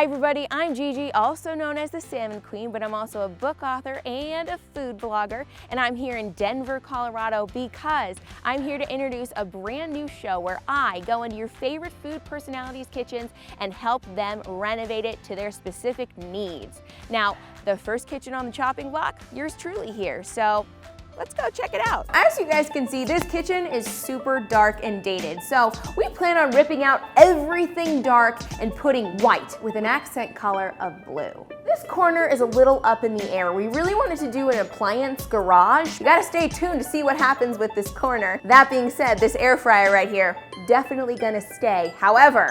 Hi everybody, I'm GiGi, also known as the Salmon Queen, but I'm also a book author and a food blogger, and I'm here in Denver, Colorado because I'm here to introduce a brand new show where I go into your favorite food personalities' kitchens and help them renovate it to their specific needs. Now, the first kitchen on the chopping block, yours truly here, so let's go check it out. As you guys can see, this kitchen is super dark and dated. So we plan on ripping out everything dark and putting white with an accent color of blue. This corner is a little up in the air. We really wanted to do an appliance garage. You gotta stay tuned to see what happens with this corner. That being said, this air fryer right here, definitely gonna stay. However,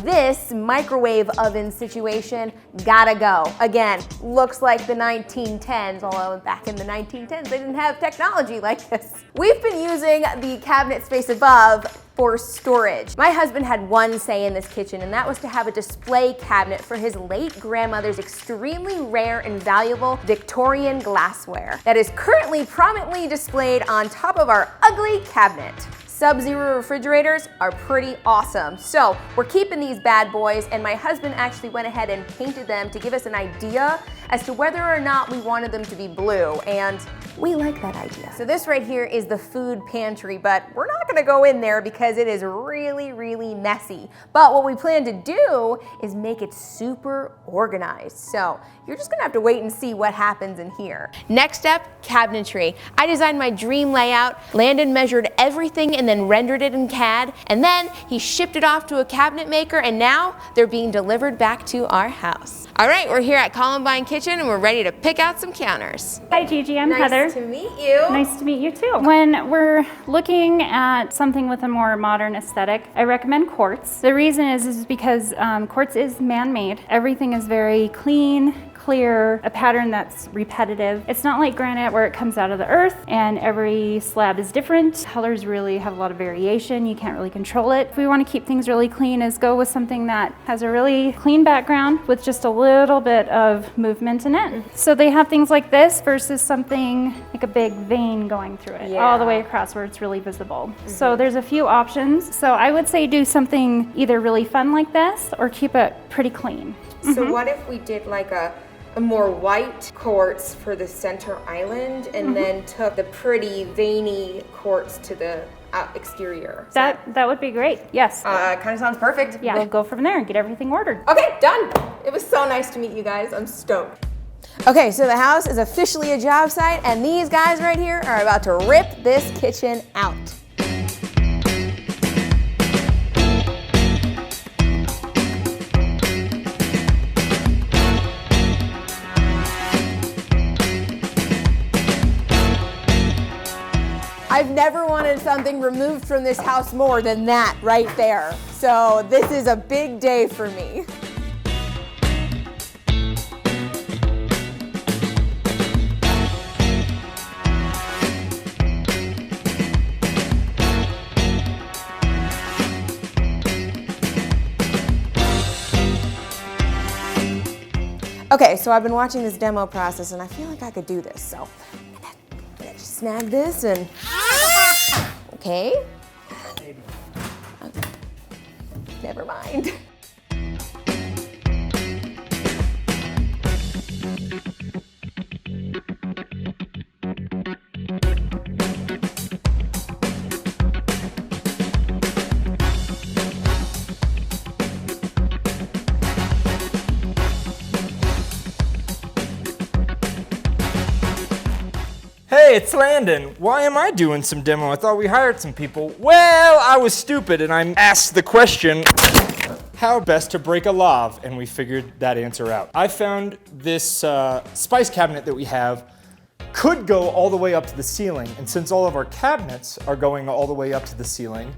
this microwave oven situation gotta go. Again, looks like the 1910s, although back in the 1910s they didn't have technology like this. We've been using the cabinet space above for storage. My husband had one say in this kitchen, and that was to have a display cabinet for his late grandmother's extremely rare and valuable Victorian glassware that is currently prominently displayed on top of our ugly cabinet. Sub-Zero refrigerators are pretty awesome. So we're keeping these bad boys, and my husband actually went ahead and painted them to give us an idea as to whether or not we wanted them to be blue, and we like that idea. So this right here is the food pantry, but we're not gonna go in there because it is really, really messy. But what we plan to do is make it super organized. So you're just gonna have to wait and see what happens in here. Next up, cabinetry. I designed my dream layout. Landon measured everything and then rendered it in CAD, and then he shipped it off to a cabinet maker, and now they're being delivered back to our house. All right, we're here at Columbine Kitchen and we're ready to pick out some counters. Hi GiGi, I'm Heather. Nice to meet you. Nice to meet you too. When we're looking at something with a more modern aesthetic, I recommend quartz. The reason is because quartz is man-made. Everything is very clean, clear, a pattern that's repetitive. It's not like granite where it comes out of the earth and every slab is different. Colors really have a lot of variation. You can't really control it. If we want to keep things really clean, is go with something that has a really clean background with just a little bit of movement in it. So they have things like this versus something like a big vein going through it all the way across where it's really visible. So there's a few options. So I would say do something either really fun like this or keep it pretty clean. So what if we did like a more white quartz for the center island and then took the pretty veiny quartz to the exterior? That would be great, yes. Kind of sounds perfect. Yeah, we'll go from there and get everything ordered. Okay, done. It was so nice to meet you guys. I'm stoked. Okay, so the house is officially a job site, and these guys right here are about to rip this kitchen out. I've never wanted something removed from this house more than that right there. So this is a big day for me. Okay, so I've been watching this demo process and I feel like I could do this, so I'm gonna just snag this and, okay. Never mind. Hey, it's Landon. Why am I doing some demo? I thought we hired some people. Well, I was stupid and I asked the question, how best to break a lav? And we figured that answer out. I found this spice cabinet that we have could go all the way up to the ceiling. And since all of our cabinets are going all the way up to the ceiling,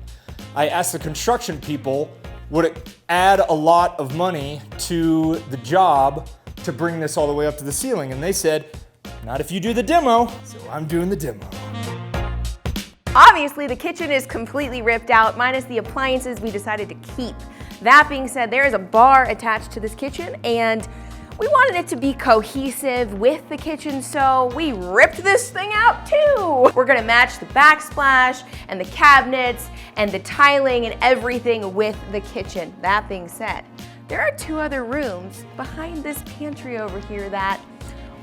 I asked the construction people, would it add a lot of money to the job to bring this all the way up to the ceiling? And they said, not if you do the demo, so I'm doing the demo. Obviously, the kitchen is completely ripped out, minus the appliances we decided to keep. That being said, there is a bar attached to this kitchen, and we wanted it to be cohesive with the kitchen, so we ripped this thing out too. We're gonna match the backsplash and the cabinets and the tiling and everything with the kitchen. That being said, there are 2 other rooms behind this pantry over here that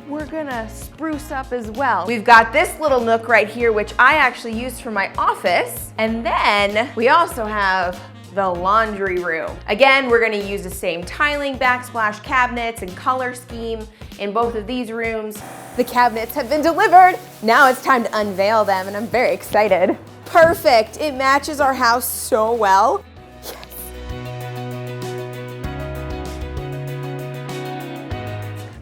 we're gonna spruce up as well. We've got this little nook right here, which I actually used for my office. And then we also have the laundry room. Again, we're gonna use the same tiling, backsplash cabinets, and color scheme in both of these rooms. The cabinets have been delivered. Now it's time to unveil them, and I'm very excited. Perfect, it matches our house so well.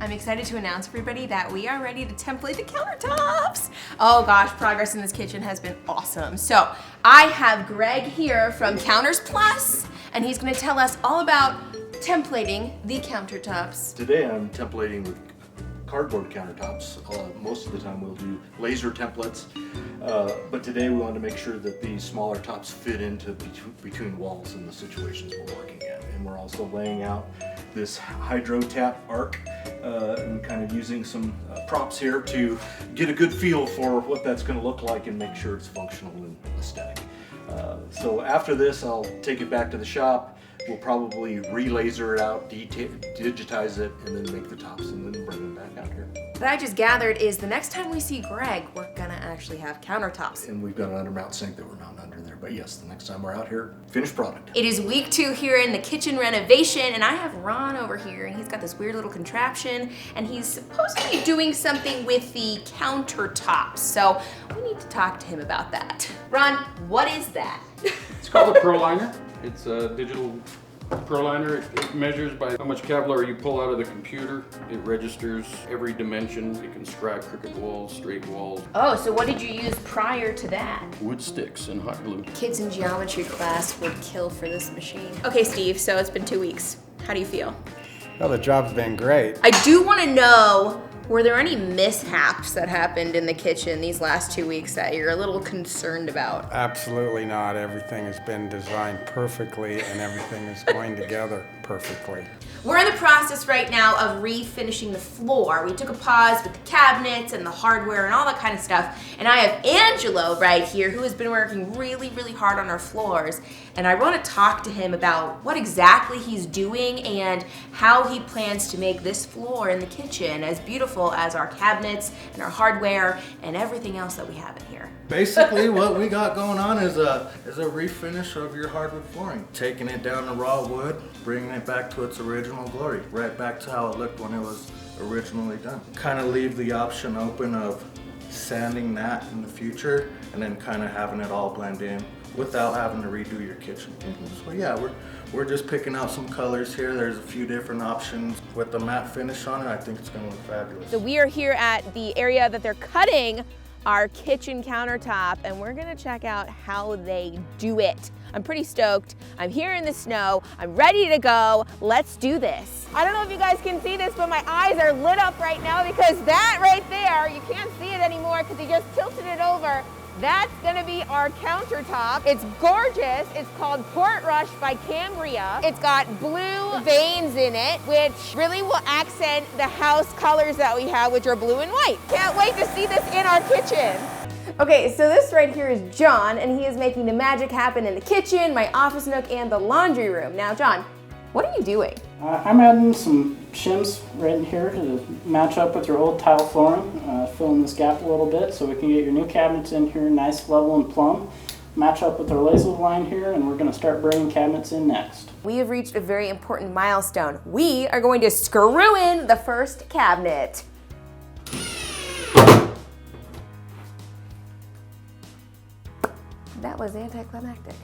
I'm excited to announce everybody that we are ready to template the countertops. Oh gosh, progress in this kitchen has been awesome. So I have Greg here from Counters Plus, and he's gonna tell us all about templating the countertops. Today I'm templating with cardboard countertops. Most of the time we'll do laser templates, but today we want to make sure that these smaller tops fit into between walls in the situations we're working in. And we're also laying out this hydro tap arc and kind of using some props here to get a good feel for what that's going to look like and make sure it's functional and aesthetic. So after this I'll take it back to the shop. We'll probably re-laser it out, digitize it, and then make the tops and then bring them back out here. What I just gathered is the next time we see Greg, we're gonna actually have countertops. And we've got an undermount sink that we're mounting under there. But yes, the next time we're out here, finished product. It is week 2 here in the kitchen renovation, and I have Ron over here, and he's got this weird little contraption, and he's supposed to be doing something with the countertops. So we need to talk to him about that. Ron, what is that? It's called a ProLiner. It's a digital ProLiner. It measures by how much Kevlar you pull out of the computer. It registers every dimension. It can scribe crooked walls, straight walls. Oh, so what did you use prior to that? Wood sticks and hot glue. Kids in geometry class would kill for this machine. Okay, Steve, so it's been 2 weeks. How do you feel? Well, the job's been great. I do want to know, were there any mishaps that happened in the kitchen these last 2 weeks that you're a little concerned about? Absolutely not. Everything has been designed perfectly and everything is going together perfectly. We're in the process right now of refinishing the floor. We took a pause with the cabinets and the hardware and all that kind of stuff. And I have Angelo right here who has been working really, really hard on our floors. And I want to talk to him about what exactly he's doing and how he plans to make this floor in the kitchen as beautiful as our cabinets and our hardware and everything else that we have in here. Basically, what we got going on is a refinish of your hardwood flooring. Taking it down to raw wood, bringing it back to its original glory, right back to how it looked when it was originally done. Kind of leave the option open of sanding that in the future and then kind of having it all blend in without having to redo your kitchen. So yeah, we're just picking out some colors here. There's a few different options with the matte finish on it. I think it's gonna look fabulous. So we are here at the area that they're cutting our kitchen countertop, and we're gonna check out how they do it. I'm pretty stoked. I'm here in the snow. I'm ready to go. Let's do this. I don't know if you guys can see this, but my eyes are lit up right now because that right there, you can't see it anymore because he just tilted it over. That's gonna be our countertop. It's gorgeous. It's called Portrush by Cambria. It's got blue veins in it, which really will accent the house colors that we have, which are blue and white. Can't wait to see this in our kitchen. Okay, so this right here is John, and he is making the magic happen in the kitchen, my office nook, and the laundry room. Now, John, what are you doing? I'm adding some shims right in here to match up with your old tile flooring, filling this gap a little bit so we can get your new cabinets in here nice, level, and plumb. Match up with our laser line here, and we're going to start bringing cabinets in next. We have reached a very important milestone. We are going to screw in the first cabinet. That was anticlimactic.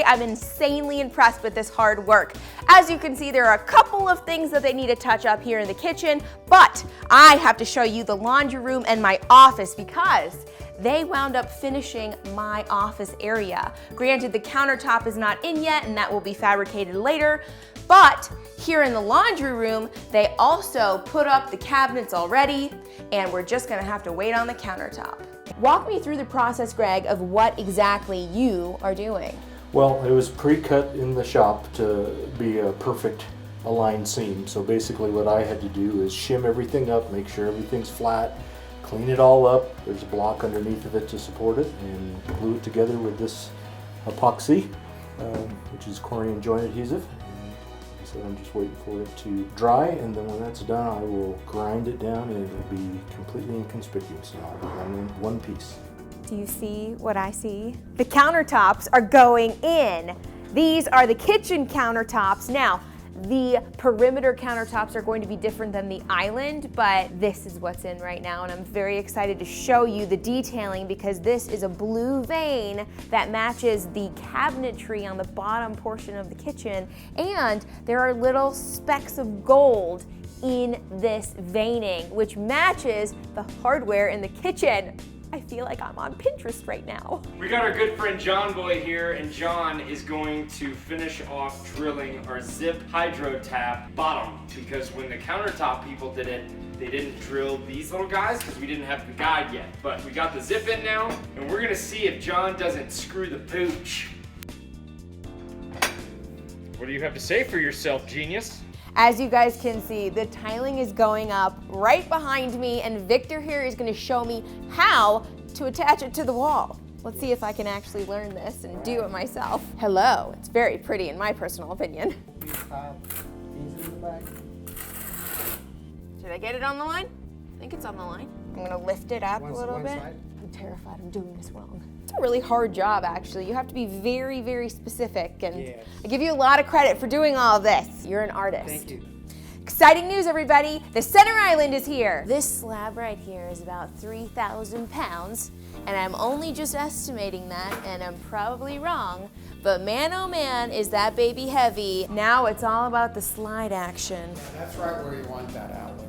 I'm insanely impressed with this hard work. As you can see, there are a couple of things that they need to touch up here in the kitchen, but I have to show you the laundry room and my office because they wound up finishing my office area. Granted, the countertop is not in yet and that will be fabricated later, but here in the laundry room, they also put up the cabinets already and we're just gonna have to wait on the countertop. Walk me through the process, Greg, of what exactly you are doing. Well, it was pre-cut in the shop to be a perfect aligned seam. So basically what I had to do is shim everything up, make sure everything's flat, clean it all up. There's a block underneath of it to support it, and glue it together with this epoxy, which is Corian joint adhesive. And so I'm just waiting for it to dry, and then when that's done, I will grind it down and it will be completely inconspicuous. And I'll be done in one piece. Do you see what I see? The countertops are going in. These are the kitchen countertops. Now, the perimeter countertops are going to be different than the island, but this is what's in right now, and I'm very excited to show you the detailing because this is a blue vein that matches the cabinetry on the bottom portion of the kitchen, and there are little specks of gold in this veining, which matches the hardware in the kitchen. I feel like I'm on Pinterest right now. We got our good friend John Boy here, and John is going to finish off drilling our zip hydro tap bottom, because when the countertop people did it, they didn't drill these little guys because we didn't have the guide yet. But we got the zip in now, and we're gonna see if John doesn't screw the pooch. What do you have to say for yourself, genius? As you guys can see, the tiling is going up right behind me, and Victor here is going to show me how to attach it to the wall. Let's see if I can actually learn this and do it myself. Hello, it's very pretty in my personal opinion. Should I get it on the line? I think it's on the line. I'm going to lift it up a little bit. I'm terrified I'm doing this wrong. It's a really hard job, actually. You have to be very, very specific, and I give you a lot of credit for doing all of this. You're an artist. Thank you. Exciting news, everybody. The center island is here. This slab right here is about 3,000 pounds, and I'm only just estimating that, and I'm probably wrong, but man, oh man, is that baby heavy. Now it's all about the slide action. Yeah, that's right where you want that outlet.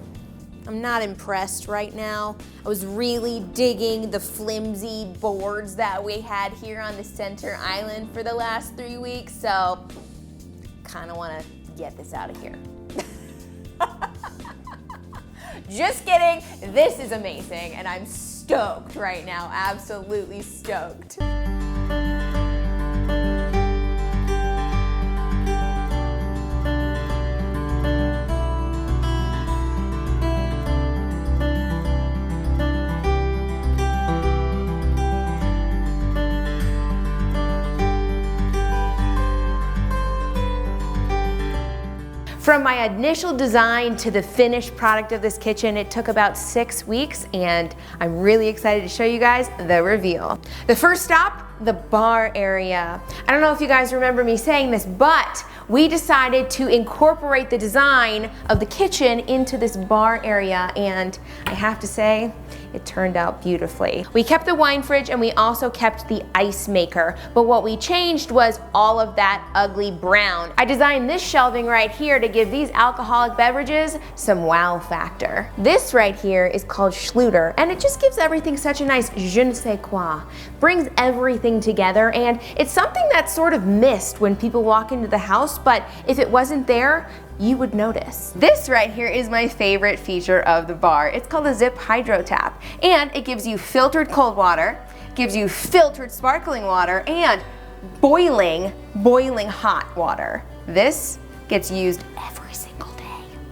I'm not impressed right now. I was really digging the flimsy boards that we had here on the center island for the last 3 weeks, so kind of want to get this out of here. Just kidding, this is amazing, and I'm stoked right now, absolutely stoked. From my initial design to the finished product of this kitchen, it took about 6 weeks, and I'm really excited to show you guys the reveal. The first stop, the bar area. I don't know if you guys remember me saying this, but we decided to incorporate the design of the kitchen into this bar area, and I have to say, it turned out beautifully. We kept the wine fridge and we also kept the ice maker, but what we changed was all of that ugly brown. I designed this shelving right here to give these alcoholic beverages some wow factor. This right here is called Schluter, and it just gives everything such a nice je ne sais quoi. Brings everything together, and it's something that's sort of missed when people walk into the house, but if it wasn't there, you would notice. This right here is my favorite feature of the bar. It's called a zip hydro tap, and it gives you filtered cold water, gives you filtered sparkling water, and boiling hot water. This gets used every single day.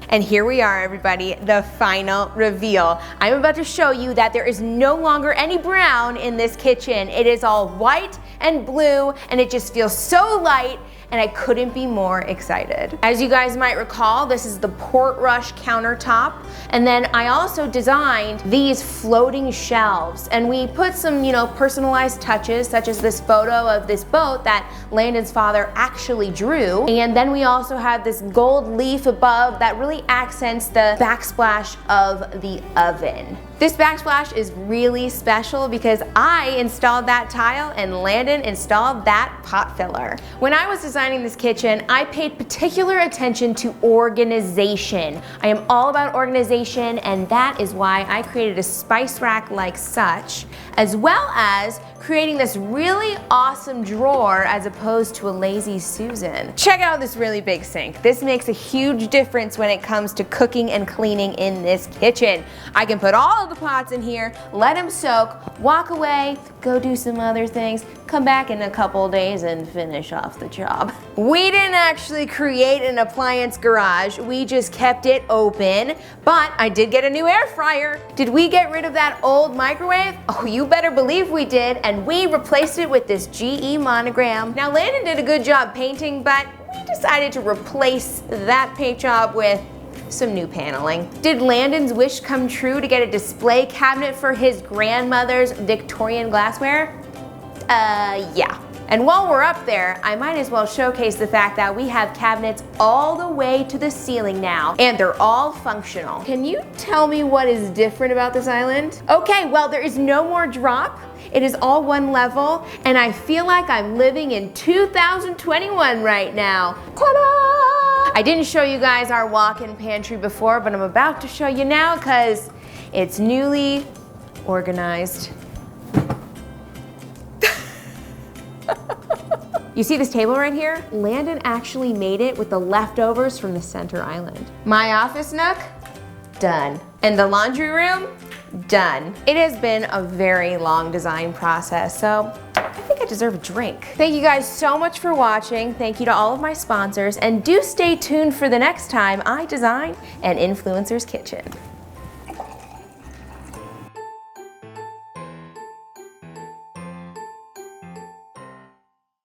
And here we are, everybody, the final reveal. I'm about to show you that there is no longer any brown in this kitchen. It is all white and blue, and it just feels so light, and I couldn't be more excited. As you guys might recall, this is the Portrush countertop, and then I also designed these floating shelves, and we put some, personalized touches, such as this photo of this boat that Landon's father actually drew, and then we also have this gold leaf above that really accents the backsplash of the oven. This backsplash is really special because I installed that tile and Landon installed that pot filler. When I was designing this kitchen, I paid particular attention to organization. I am all about organization, and that is why I created a spice rack like such, as well as creating this really awesome drawer as opposed to a lazy Susan. Check out this really big sink. This makes a huge difference when it comes to cooking and cleaning in this kitchen. I can put all of the pots in here, let them soak, walk away, go do some other things, come back in a couple days and finish off the job. We didn't actually create an appliance garage, we just kept it open, but I did get a new air fryer. Did we get rid of that old microwave? Oh, you better believe we did, and we replaced it with this GE monogram. Now Landon did a good job painting, but we decided to replace that paint job with some new paneling. Did Landon's wish come true to get a display cabinet for his grandmother's Victorian glassware? Yeah. And while we're up there, I might as well showcase the fact that we have cabinets all the way to the ceiling now, and they're all functional. Can you tell me what is different about this island? Okay, well, there is no more drop. It is all one level, and I feel like I'm living in 2021 right now. Ta-da! I didn't show you guys our walk-in pantry before, but I'm about to show you now because it's newly organized. You see this table right here? Landon actually made it with the leftovers from the center island. My office nook, done. And the laundry room, done. It has been a very long design process, so I think I deserve a drink. Thank you guys so much for watching. Thank you to all of my sponsors, and do stay tuned for the next time I design an influencer's kitchen.